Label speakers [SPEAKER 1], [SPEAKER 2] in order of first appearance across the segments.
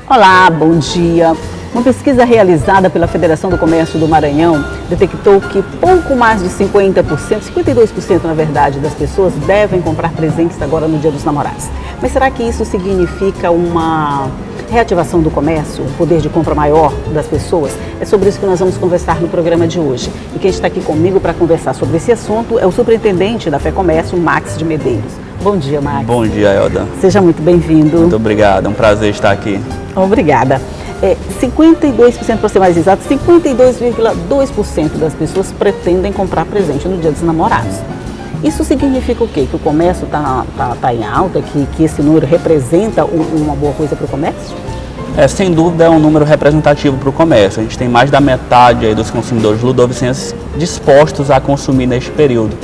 [SPEAKER 1] Olá, bom dia. Uma pesquisa realizada pela Federação do Comércio do Maranhão detectou que pouco mais de 50%, 52% na verdade, das pessoas devem comprar presentes agora no Dia dos Namorados. Mas será que isso significa uma reativação do comércio, um poder de compra maior das pessoas? É sobre isso que nós vamos conversar no programa de hoje. E quem está aqui comigo para conversar sobre esse assunto é o superintendente da FEComércio, Max de Medeiros. Bom dia, Max.
[SPEAKER 2] Bom dia, Elda.
[SPEAKER 1] Seja muito bem-vindo.
[SPEAKER 2] Muito obrigado, é um prazer estar aqui.
[SPEAKER 1] Obrigada. 52%, para ser mais exato, 52,2% das pessoas pretendem comprar presente no Dia dos Namorados. Isso significa o quê? Que o comércio está em alta, que esse número representa uma boa coisa para o comércio?
[SPEAKER 2] Sem dúvida é um número representativo para o comércio. A gente tem mais da metade aí dos consumidores ludovicenses dispostos a consumir neste período.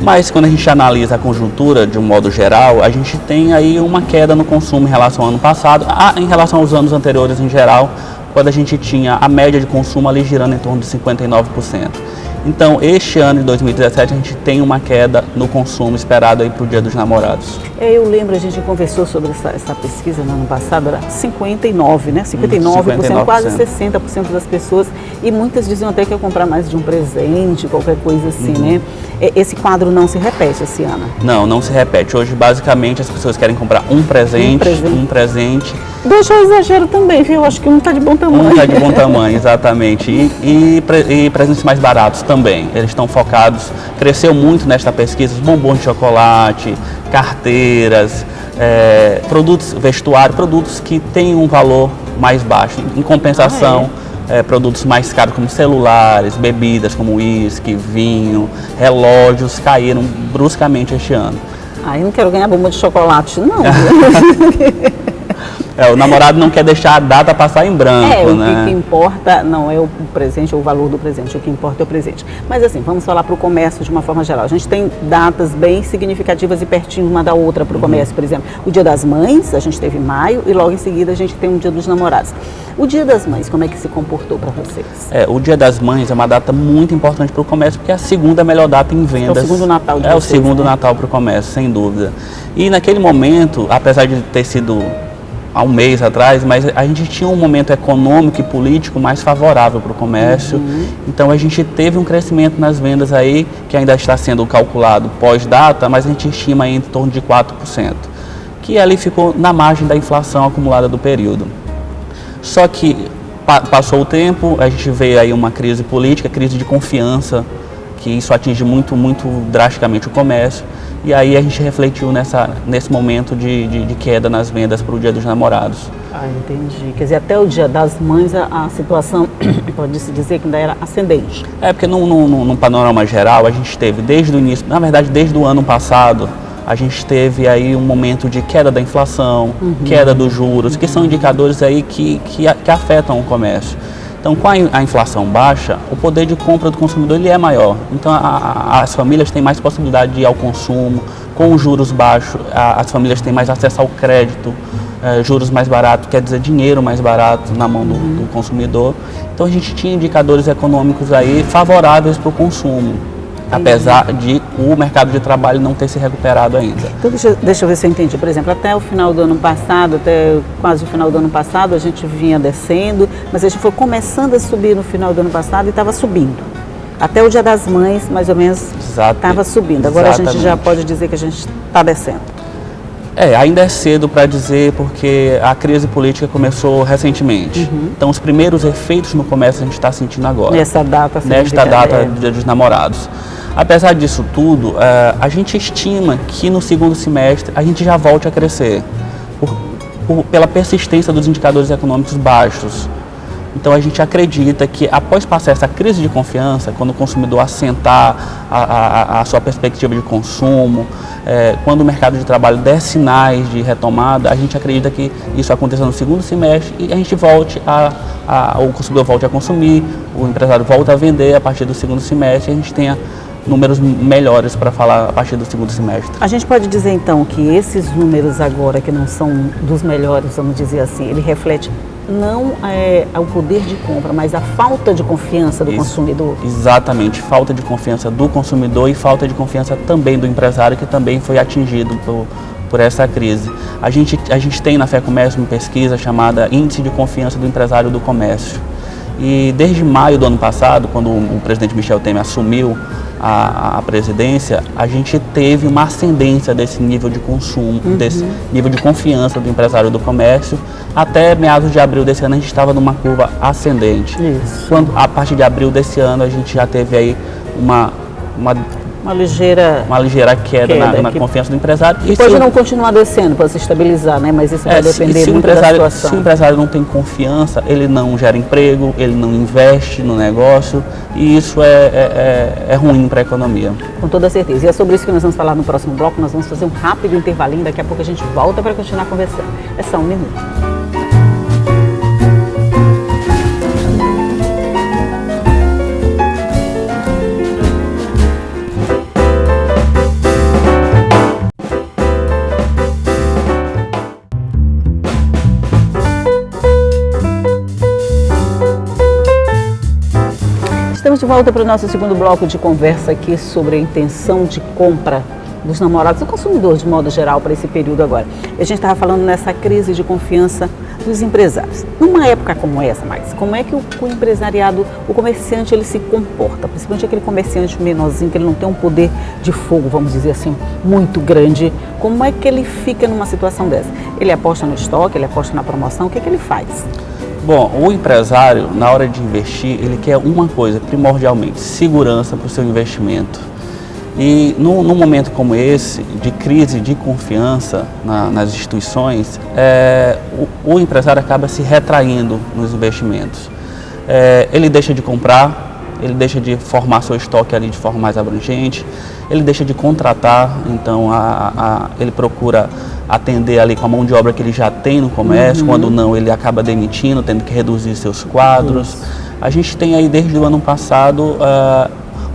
[SPEAKER 2] Mas quando a gente analisa a conjuntura de um modo geral, a gente tem aí uma queda no consumo em relação ao ano passado, em relação aos anos anteriores em geral, quando a gente tinha a média de consumo ali girando em torno de 59%. Então, este ano, em 2017, a gente tem uma queda no consumo esperado aí para o Dia dos Namorados.
[SPEAKER 1] Eu lembro, a gente conversou sobre essa pesquisa no ano passado, era 59%, né? 59%, quase 60% das pessoas, e muitas diziam até que ia comprar mais de um presente, qualquer coisa assim, né? Esse quadro não se repete esse ano?
[SPEAKER 2] Não se repete. Hoje, basicamente, as pessoas querem comprar um presente.
[SPEAKER 1] Deixa eu exagero também, viu? Acho que um está de bom tamanho.
[SPEAKER 2] Um está de bom tamanho, exatamente. E presentes mais baratos também. Eles estão focados, cresceu muito nesta pesquisa, os bombons de chocolate, carteiras, produtos, vestuário, produtos que têm um valor mais baixo. Em compensação, produtos mais caros como celulares, bebidas como uísque, vinho, relógios caíram bruscamente este ano.
[SPEAKER 1] Eu não quero ganhar bomba de chocolate, não.
[SPEAKER 2] O namorado não quer deixar a data passar em branco,
[SPEAKER 1] né? O que importa não é o presente ou o valor do presente, o que importa é o presente. Mas assim, vamos falar para o comércio de uma forma geral. A gente tem datas bem significativas e pertinho uma da outra para o comércio, por exemplo. O Dia das Mães, a gente teve em maio, e logo em seguida a gente tem o Dia dos Namorados. O Dia das Mães, como é que se comportou para vocês?
[SPEAKER 2] O Dia das Mães é uma data muito importante para o comércio, porque é a segunda melhor data em vendas.
[SPEAKER 1] É o segundo Natal de
[SPEAKER 2] vocês, o segundo Natal para o comércio, sem dúvida. E naquele momento, apesar de ter sido há um mês atrás, mas a gente tinha um momento econômico e político mais favorável para o comércio. Então a gente teve um crescimento nas vendas aí, que ainda está sendo calculado pós-data, mas a gente estima aí em torno de 4%, que ali ficou na margem da inflação acumulada do período. Só que passou o tempo, a gente veio aí uma crise política, crise de confiança, que isso atinge muito drasticamente o comércio. E aí a gente refletiu nesse momento de queda nas vendas para o Dia dos Namorados.
[SPEAKER 1] Entendi. Quer dizer, até o Dia das Mães a situação pode-se dizer que ainda era ascendente.
[SPEAKER 2] Porque num panorama geral a gente teve desde o início, na verdade desde o ano passado, a gente teve aí um momento de queda da inflação, queda dos juros, que são indicadores aí que afetam o comércio. Então, com a inflação baixa, o poder de compra do consumidor ele é maior. Então, as famílias têm mais possibilidade de ir ao consumo. Com os juros baixos, as famílias têm mais acesso ao crédito. Juros mais baratos quer dizer dinheiro mais barato na mão do consumidor. Então, a gente tinha indicadores econômicos aí favoráveis para o consumo, apesar de o mercado de trabalho não ter se recuperado ainda.
[SPEAKER 1] Então, deixa eu ver se eu entendi. Por exemplo, até o final do ano passado, até quase o final do ano passado, a gente vinha descendo, mas a gente foi começando a subir no final do ano passado e estava subindo. Até o Dia das Mães, mais ou menos, estava subindo. Agora a gente já pode dizer que a gente está descendo.
[SPEAKER 2] Ainda é cedo para dizer, porque a crise política começou recentemente. Então, os primeiros efeitos no comércio a gente está sentindo agora.
[SPEAKER 1] Nesta data
[SPEAKER 2] do Dia dos Namorados. Apesar disso tudo, a gente estima que no segundo semestre a gente já volte a crescer, pela persistência dos indicadores econômicos baixos. Então a gente acredita que após passar essa crise de confiança, quando o consumidor assentar a sua perspectiva de consumo, quando o mercado de trabalho der sinais de retomada, a gente acredita que isso aconteça no segundo semestre e a gente o consumidor volte a consumir, o empresário volte a vender a partir do segundo semestre e a gente tenha números melhores para falar a partir do segundo semestre.
[SPEAKER 1] A gente pode dizer então que esses números agora, que não são dos melhores, vamos dizer assim, ele reflete não o poder de compra, mas a falta de confiança do consumidor?
[SPEAKER 2] Exatamente, falta de confiança do consumidor e falta de confiança também do empresário, que também foi atingido por essa crise. A gente tem na FEComércio uma pesquisa chamada Índice de Confiança do Empresário do Comércio. E desde maio do ano passado, quando o presidente Michel Temer assumiu a presidência, a gente teve uma ascendência desse nível de consumo, desse nível de confiança do empresário do comércio. Até meados de abril desse ano a gente estava numa curva ascendente.
[SPEAKER 1] Isso.
[SPEAKER 2] A partir de abril desse ano a gente já teve aí uma ligeira queda na confiança do empresário.
[SPEAKER 1] E pode não continuar descendo, pode se estabilizar, né? Mas isso vai depender muito da situação.
[SPEAKER 2] Se o empresário não tem confiança, ele não gera emprego, ele não investe no negócio, e isso é ruim para a economia.
[SPEAKER 1] Com toda certeza. E é sobre isso que nós vamos falar no próximo bloco. Nós vamos fazer um rápido intervalinho, daqui a pouco a gente volta para continuar conversando. É só um minuto. Estamos de volta para o nosso segundo bloco de conversa aqui sobre a intenção de compra dos namorados, do consumidor de modo geral para esse período agora. E a gente estava falando nessa crise de confiança dos empresários. Numa época como essa, Max, como é que o empresariado, o comerciante, ele se comporta? Principalmente aquele comerciante menorzinho, que ele não tem um poder de fogo, vamos dizer assim, muito grande. Como é que ele fica numa situação dessa? Ele aposta no estoque, ele aposta na promoção, o que é que ele faz?
[SPEAKER 2] Bom, o empresário, na hora de investir, ele quer uma coisa, primordialmente, segurança para o seu investimento. E num momento como esse, de crise de confiança nas instituições, o empresário acaba se retraindo nos investimentos. Ele deixa de comprar, ele deixa de formar seu estoque ali de forma mais abrangente, ele deixa de contratar, então ele procura atender ali com a mão de obra que ele já tem no comércio, quando não ele acaba demitindo, tendo que reduzir seus quadros. A gente tem aí desde o ano passado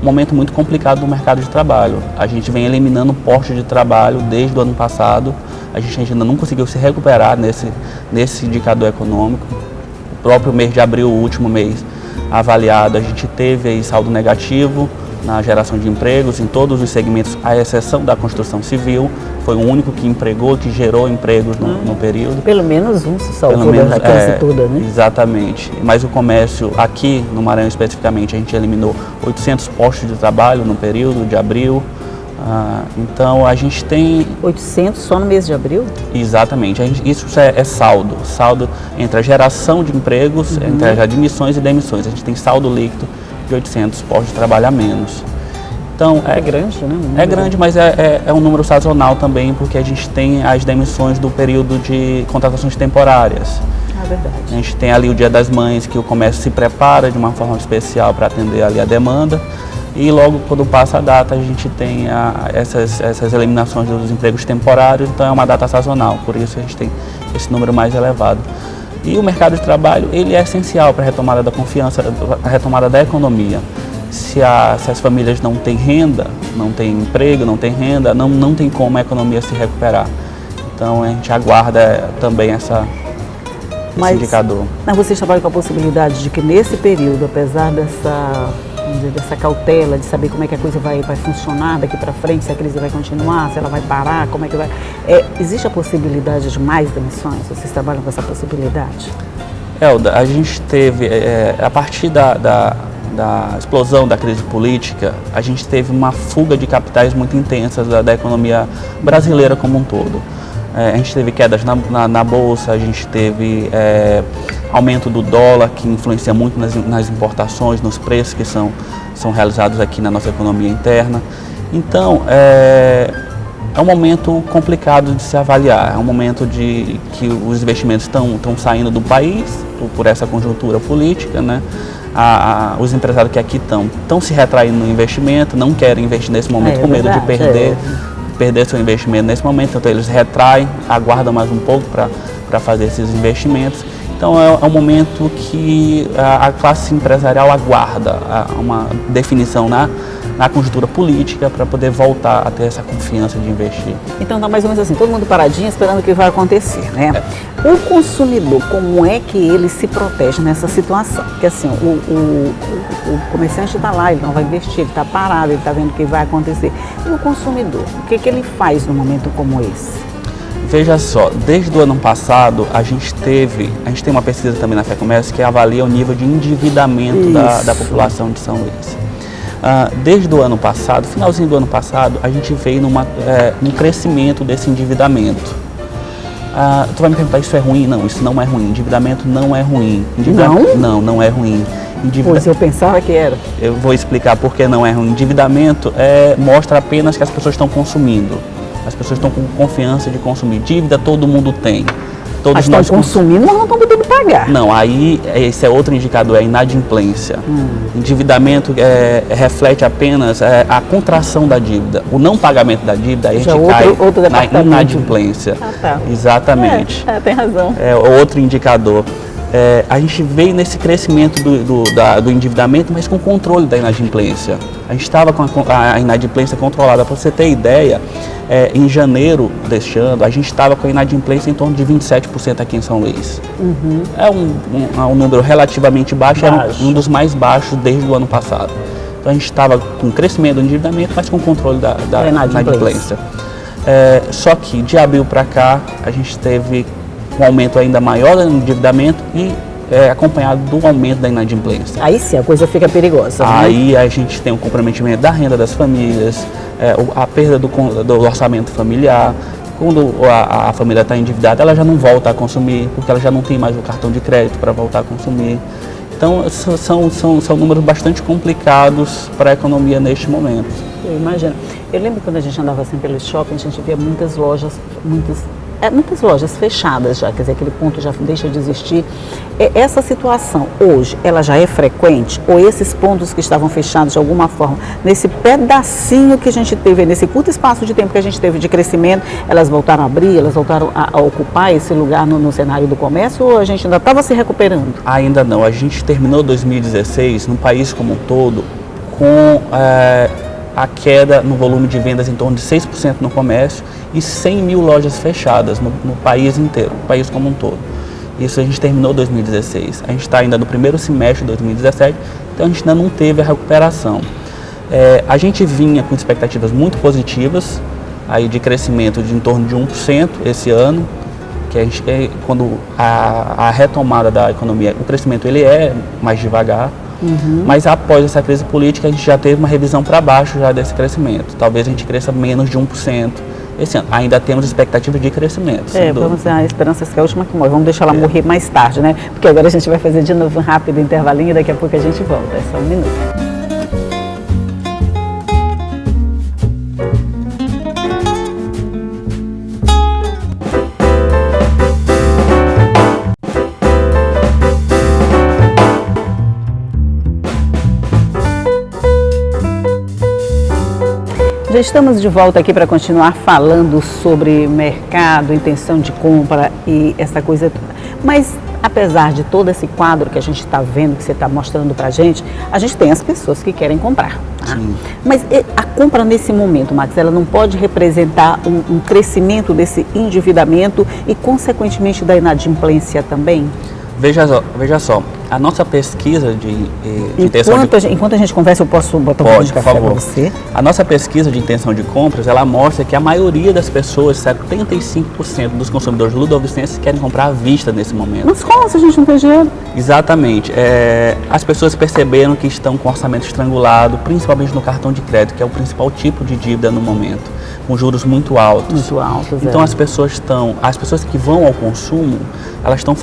[SPEAKER 2] um momento muito complicado no mercado de trabalho. A gente vem eliminando postos de trabalho desde o ano passado, a gente ainda não conseguiu se recuperar nesse indicador econômico. O próprio mês de abril, o último mês avaliado, a gente teve aí saldo negativo na geração de empregos em todos os segmentos, à exceção da construção civil, foi o único que empregou, que gerou empregos no período.
[SPEAKER 1] Pelo menos um se salvou da crise toda, né?
[SPEAKER 2] Exatamente. Mas o comércio, aqui no Maranhão especificamente, a gente eliminou 800 postos de trabalho no período de abril. Então a gente tem... 800
[SPEAKER 1] só no mês de abril?
[SPEAKER 2] Exatamente. Isso é saldo entre a geração de empregos, entre as admissões e demissões. A gente tem saldo líquido de 800 postos de trabalho a menos. Então,
[SPEAKER 1] é grande, né?
[SPEAKER 2] É grande, mas é um número sazonal também, porque a gente tem as demissões do período de contratações temporárias.
[SPEAKER 1] É verdade.
[SPEAKER 2] A gente tem ali o Dia das Mães, que o comércio se prepara de uma forma especial para atender ali a demanda. E logo quando passa a data, a gente tem essas eliminações dos empregos temporários, então é uma data sazonal, por isso a gente tem esse número mais elevado. E o mercado de trabalho, ele é essencial para a retomada da confiança, a retomada da economia. Se as famílias não têm renda, não têm emprego, não têm renda, não tem como a economia se recuperar. Então a gente aguarda também esse indicador.
[SPEAKER 1] Mas vocês trabalham com a possibilidade de que nesse período, apesar dessa cautela de saber como é que a coisa vai funcionar daqui para frente, se a crise vai continuar, se ela vai parar, como é que vai... existe a possibilidade de mais demissões? Vocês trabalham com essa possibilidade?
[SPEAKER 2] Elda, a gente teve, a partir da explosão da crise política, a gente teve uma fuga de capitais muito intensas da economia brasileira como um todo. A gente teve quedas na bolsa, a gente teve aumento do dólar, que influencia muito nas importações, nos preços que são realizados aqui na nossa economia interna. Então, é um momento complicado de se avaliar, é um momento que os investimentos estão saindo do país por essa conjuntura política, né? Os empresários que aqui estão se retraindo no investimento, não querem investir nesse momento com medo de perder seu investimento nesse momento, então eles retraem, aguardam mais um pouco para fazer esses investimentos. Então é um momento que a classe empresarial aguarda uma definição na conjuntura política para poder voltar a ter essa confiança de investir.
[SPEAKER 1] Então tá mais ou menos assim, todo mundo paradinho esperando o que vai acontecer, né? O consumidor, como é que ele se protege nessa situação? Porque assim, o comerciante está lá, ele não vai investir, ele está parado, ele está vendo o que vai acontecer. E o consumidor, o que ele faz num momento como esse?
[SPEAKER 2] Veja só, desde o ano passado a gente tem uma pesquisa também na FEComércio que avalia o nível de endividamento da população de São Luís. Desde o ano passado, finalzinho do ano passado, a gente veio num crescimento desse endividamento. Tu vai me perguntar, isso é ruim? Não, isso não é ruim. Endividamento não é ruim. Não é ruim.
[SPEAKER 1] Pois eu pensava que era.
[SPEAKER 2] Eu vou explicar por que não é ruim. Endividamento mostra apenas que as pessoas estão consumindo. As pessoas estão com confiança de consumir. Dívida todo mundo tem.
[SPEAKER 1] Mas estão consumindo, mas não estão podendo pagar.
[SPEAKER 2] Não, aí esse é outro indicador, é a inadimplência. Endividamento reflete apenas a contração da dívida. O não pagamento da dívida, aí a gente cai na inadimplência.
[SPEAKER 1] Tá.
[SPEAKER 2] Exatamente.
[SPEAKER 1] Tem razão.
[SPEAKER 2] É outro indicador. A gente veio nesse crescimento do endividamento, mas com controle da inadimplência. A gente estava com a inadimplência controlada. Para você ter ideia, em janeiro deste ano, a gente estava com a inadimplência em torno de 27% aqui em São Luís. É um número relativamente baixo, era um dos mais baixos desde o ano passado. Então a gente estava com crescimento do endividamento, mas com controle da inadimplência. Só que de abril para cá, a gente teve um aumento ainda maior do endividamento e acompanhado do aumento da inadimplência.
[SPEAKER 1] Aí sim, a coisa fica perigosa.
[SPEAKER 2] Aí a gente tem o comprometimento da renda das famílias, a perda do orçamento familiar. Quando a família está endividada, ela já não volta a consumir, porque ela já não tem mais o cartão de crédito para voltar a consumir. Então, são números bastante complicados para a economia neste momento.
[SPEAKER 1] Eu imagino. Eu lembro quando a gente andava assim pelos shoppings, a gente via muitas lojas fechadas já, quer dizer, aquele ponto já deixa de existir. Essa situação hoje, ela já é frequente? Ou esses pontos que estavam fechados de alguma forma, nesse pedacinho que a gente teve, nesse curto espaço de tempo que a gente teve de crescimento, elas voltaram a abrir, elas voltaram a ocupar esse lugar no cenário do comércio, ou a gente ainda estava se recuperando?
[SPEAKER 2] Ainda não. A gente terminou 2016 no país como um todo com a queda no volume de vendas em torno de 6% no comércio e 100 mil lojas fechadas no país inteiro, no país como um todo. Isso a gente terminou 2016. A gente está ainda no primeiro semestre de 2017, então a gente ainda não teve a recuperação. A gente vinha com expectativas muito positivas, aí de crescimento de em torno de 1% esse ano, que a gente, quando a retomada da economia, o crescimento ele é mais devagar. Mas após essa crise política, a gente já teve uma revisão para baixo já desse crescimento. Talvez a gente cresça menos de 1% esse ano. Ainda temos expectativa de crescimento.
[SPEAKER 1] Vamos a esperança que é a última que morre. Vamos deixar ela morrer mais tarde, né? Porque agora a gente vai fazer de novo um rápido intervalinho e daqui a pouco a gente volta. É só um minuto. Já estamos de volta aqui para continuar falando sobre mercado, intenção de compra e essa coisa toda. Mas, apesar de todo esse quadro que a gente está vendo, que você está mostrando para a gente tem as pessoas que querem comprar. Tá? Mas a compra nesse momento, Max, ela não pode representar um crescimento desse endividamento e, consequentemente, da inadimplência também?
[SPEAKER 2] Veja só, a nossa pesquisa de intenção de...
[SPEAKER 1] Enquanto a gente conversa, eu posso botar um pouco de café para você?
[SPEAKER 2] A nossa pesquisa de intenção de compras, ela mostra que a maioria das pessoas, 75% dos consumidores ludovicenses querem comprar à vista nesse momento.
[SPEAKER 1] Mas como se a gente não tem dinheiro?
[SPEAKER 2] Exatamente. As pessoas perceberam que estão com orçamento estrangulado, principalmente no cartão de crédito, que é o principal tipo de dívida no momento, com juros muito altos.
[SPEAKER 1] Muito altos,
[SPEAKER 2] Então as pessoas que vão ao consumo, elas estão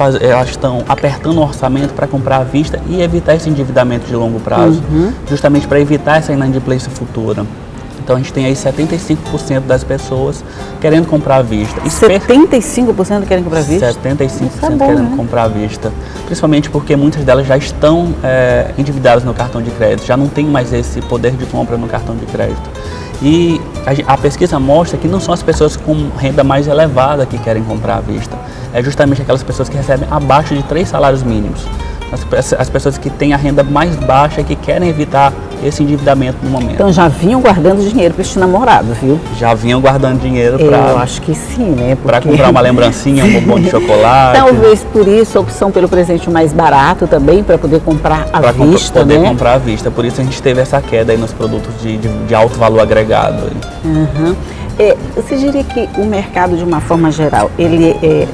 [SPEAKER 2] apertando o orçamento para comprar à vista e evitar esse endividamento de longo prazo, justamente para evitar essa inadimplência futura. Então a gente tem aí 75% das pessoas querendo comprar à vista.
[SPEAKER 1] 75% querem comprar à vista?
[SPEAKER 2] 75% querendo comprar à vista. Principalmente porque muitas delas já estão endividadas no cartão de crédito, já não tem mais esse poder de compra no cartão de crédito. E a pesquisa mostra que não são as pessoas com renda mais elevada que querem comprar à vista. É justamente aquelas pessoas que recebem abaixo de 3 salários mínimos. As pessoas que têm a renda mais baixa que querem evitar esse endividamento no momento.
[SPEAKER 1] Então já vinham guardando dinheiro para este namorado, viu?
[SPEAKER 2] Já vinham guardando dinheiro para...
[SPEAKER 1] Eu acho que sim, né?
[SPEAKER 2] Para comprar uma lembrancinha, um bombom de chocolate.
[SPEAKER 1] Talvez por isso a opção pelo presente mais barato também, para poder comprar à vista,
[SPEAKER 2] para poder comprar à vista. Por isso a gente teve essa queda aí nos produtos de alto valor agregado.
[SPEAKER 1] Você diria que o mercado, de uma forma geral,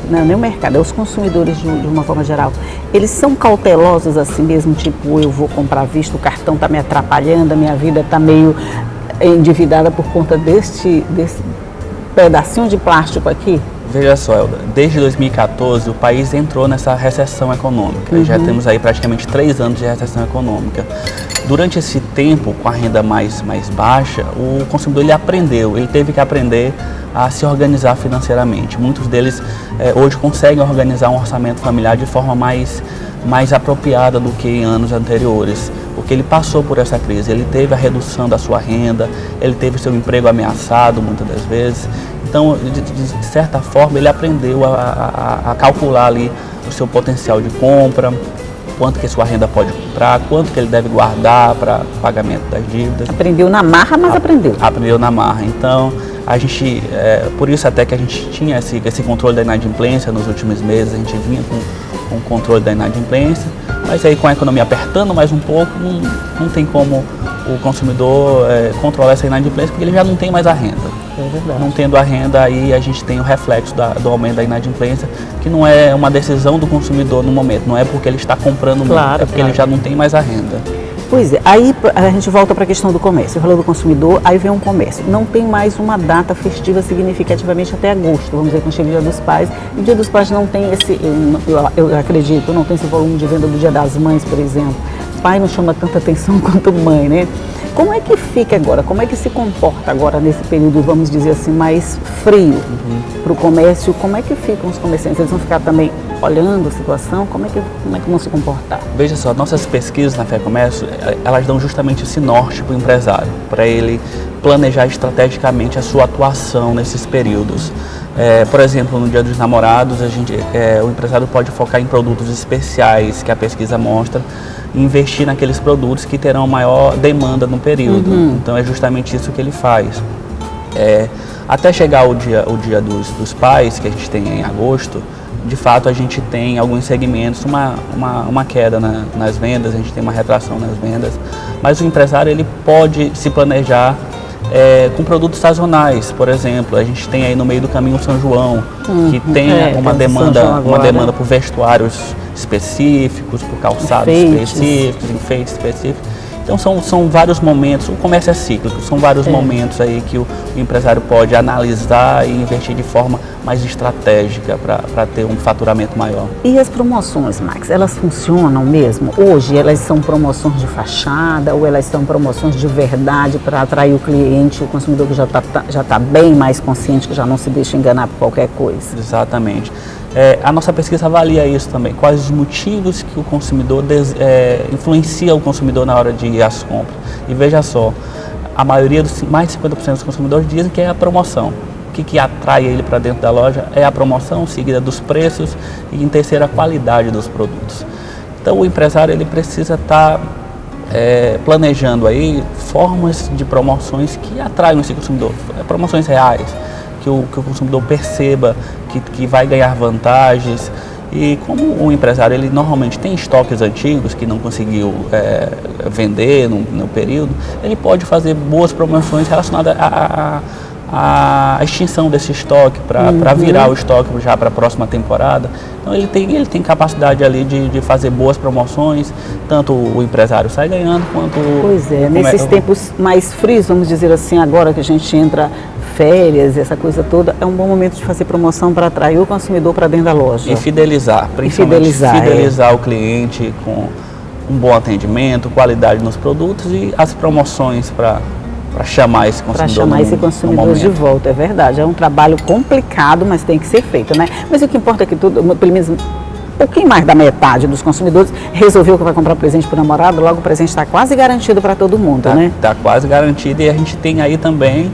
[SPEAKER 1] não é o mercado, é os consumidores de uma forma geral, eles são cautelosos assim mesmo, tipo, eu vou comprar à vista, o cartão está me atrapalhando, a minha vida está meio endividada por conta desse pedacinho de plástico aqui?
[SPEAKER 2] Veja só, Elda, desde 2014 o país entrou nessa recessão econômica. Já temos aí praticamente 3 anos de recessão econômica. Durante esse tempo, com a renda mais baixa, o consumidor ele teve que aprender a se organizar financeiramente. Muitos deles hoje conseguem organizar um orçamento familiar de forma mais apropriada do que em anos anteriores, porque ele passou por essa crise, ele teve a redução da sua renda, ele teve seu emprego ameaçado muitas das vezes. Então, de certa forma, ele aprendeu a calcular ali o seu potencial de compra, quanto que sua renda pode comprar, quanto que ele deve guardar para pagamento das dívidas.
[SPEAKER 1] Aprendeu na marra, mas aprendeu.
[SPEAKER 2] Aprendeu na marra. Então, a gente, por isso até que a gente tinha esse controle da inadimplência nos últimos meses, a gente vinha com o controle da inadimplência, mas aí com a economia apertando mais um pouco, não tem como o consumidor controlar essa inadimplência, porque ele já não tem mais a renda.
[SPEAKER 1] É verdade.
[SPEAKER 2] Não tendo a renda, aí a gente tem o reflexo do aumento da inadimplência, que não é uma decisão do consumidor no momento, não é porque ele está comprando muito, é porque ele já não tem mais a renda.
[SPEAKER 1] Pois é, aí a gente volta para a questão do comércio. Você falou do consumidor, aí vem um comércio. Não tem mais uma data festiva significativamente até agosto, vamos dizer, quando chega o Dia dos Pais. E o Dia dos Pais não tem eu acredito, não tem esse volume de venda do Dia das Mães, por exemplo. Pai não chama tanta atenção quanto mãe, né? Como é que fica agora? Como é que se comporta agora nesse período, vamos dizer assim, mais frio para o comércio? Como é que ficam os comerciantes? Eles vão ficar também olhando a situação? Como é que vão se comportar?
[SPEAKER 2] Veja só, nossas pesquisas na FEComércio, elas dão justamente esse norte para o empresário, para ele planejar estrategicamente a sua atuação nesses períodos. Por exemplo, no Dia dos Namorados, o empresário pode focar em produtos especiais que a pesquisa mostra, e investir naqueles produtos que terão maior demanda no período. Então é justamente isso que ele faz. Até chegar o dia dos pais, que a gente tem em agosto, de fato a gente tem alguns segmentos uma queda nas vendas, a gente tem uma retração nas vendas, mas o empresário ele pode se planejar com produtos sazonais. Por exemplo, a gente tem aí no meio do caminho o São João, que tem uma demanda por vestuários específicos, por calçados específicos, enfeites específicos. Então são vários momentos, o comércio é cíclico, são vários momentos aí que o empresário pode analisar e investir de forma mais estratégica para ter um faturamento maior.
[SPEAKER 1] E as promoções, Max, elas funcionam mesmo? Hoje elas são promoções de fachada ou elas são promoções de verdade para atrair o cliente, o consumidor que já tá bem mais consciente, que já não se deixa enganar por qualquer coisa?
[SPEAKER 2] Exatamente. A nossa pesquisa avalia isso também, quais os motivos que o consumidor influencia o consumidor na hora de ir às compras. E veja só, a maioria, mais de 50% dos consumidores dizem que é a promoção. O que atrai ele para dentro da loja é a promoção, seguida dos preços e em terceira a qualidade dos produtos. Então o empresário ele precisa estar planejando aí formas de promoções que atraiam esse consumidor, promoções reais, que o consumidor perceba que vai ganhar vantagens. E como o empresário ele normalmente tem estoques antigos que não conseguiu vender no período, ele pode fazer boas promoções relacionadas à extinção desse estoque, para virar o estoque já para a próxima temporada. Então ele tem capacidade ali de fazer boas promoções, tanto o empresário sai ganhando quanto
[SPEAKER 1] nesses tempos mais frios, vamos dizer assim, agora que a gente entra férias, essa coisa toda, é um bom momento de fazer promoção para atrair o consumidor para dentro da loja.
[SPEAKER 2] E fidelizar, principalmente fidelizar o cliente com um bom atendimento, qualidade nos produtos e as promoções para chamar esse consumidor. Para chamar esse consumidor
[SPEAKER 1] de volta, é verdade. É um trabalho complicado, mas tem que ser feito, né? Mas o que importa é que pelo menos um pouquinho mais da metade dos consumidores resolveu que vai comprar presente para o namorado, logo o presente está quase garantido para todo mundo, né?
[SPEAKER 2] Está quase garantido e a gente tem aí também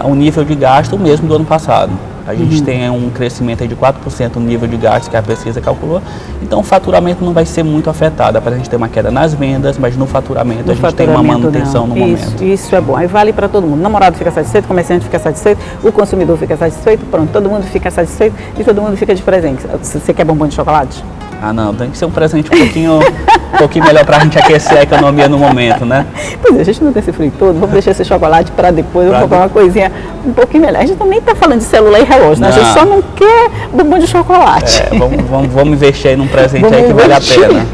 [SPEAKER 2] um nível de gasto mesmo do ano passado. A gente tem um crescimento aí de 4% no nível de gasto que a pesquisa calculou, então o faturamento não vai ser muito afetado, apesar de a gente ter uma queda nas vendas, mas no faturamento a gente tem uma manutenção no momento.
[SPEAKER 1] Isso é bom, aí vale para todo mundo, o namorado fica satisfeito, o comerciante fica satisfeito, o consumidor fica satisfeito, pronto, todo mundo fica satisfeito e todo mundo fica de presente. Você quer bombom de chocolate?
[SPEAKER 2] Ah não, tem que ser um presente um um pouquinho melhor para a gente aquecer a economia no momento, né?
[SPEAKER 1] Pois é, a gente não tem esse frio todo, vamos deixar esse chocolate para depois, vamos comprar uma coisinha um pouquinho melhor. A gente também está falando de celular e relógio, né? A gente só não quer bombom de chocolate.
[SPEAKER 2] Vamos investir aí num presente aí que vale a pena.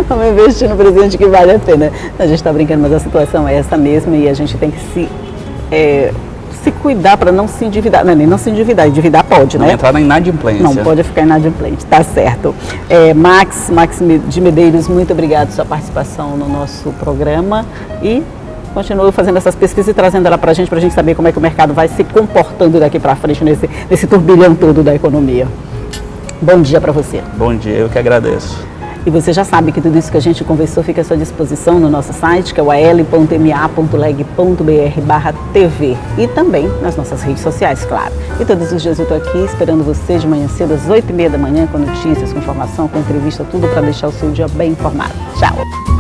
[SPEAKER 1] Vamos investir num presente que vale a pena. A gente está brincando, mas a situação é essa mesmo e a gente tem que se cuidar para não se endividar. Não, nem não se endividar, endividar pode, né?
[SPEAKER 2] Não entrar na inadimplência.
[SPEAKER 1] Não pode ficar inadimplente, tá certo. Max de Medeiros, muito obrigado pela sua participação no nosso programa e continue fazendo essas pesquisas e trazendo ela para a gente saber como é que o mercado vai se comportando daqui para frente nesse turbilhão todo da economia. Bom dia para você.
[SPEAKER 2] Bom dia, eu que agradeço.
[SPEAKER 1] E você já sabe que tudo isso que a gente conversou fica à sua disposição no nosso site, que é o al.ma.leg.br/TV e também nas nossas redes sociais, claro. E todos os dias eu estou aqui esperando você de manhã cedo, às 8h30 da manhã, com notícias, com informação, com entrevista, tudo para deixar o seu dia bem informado. Tchau!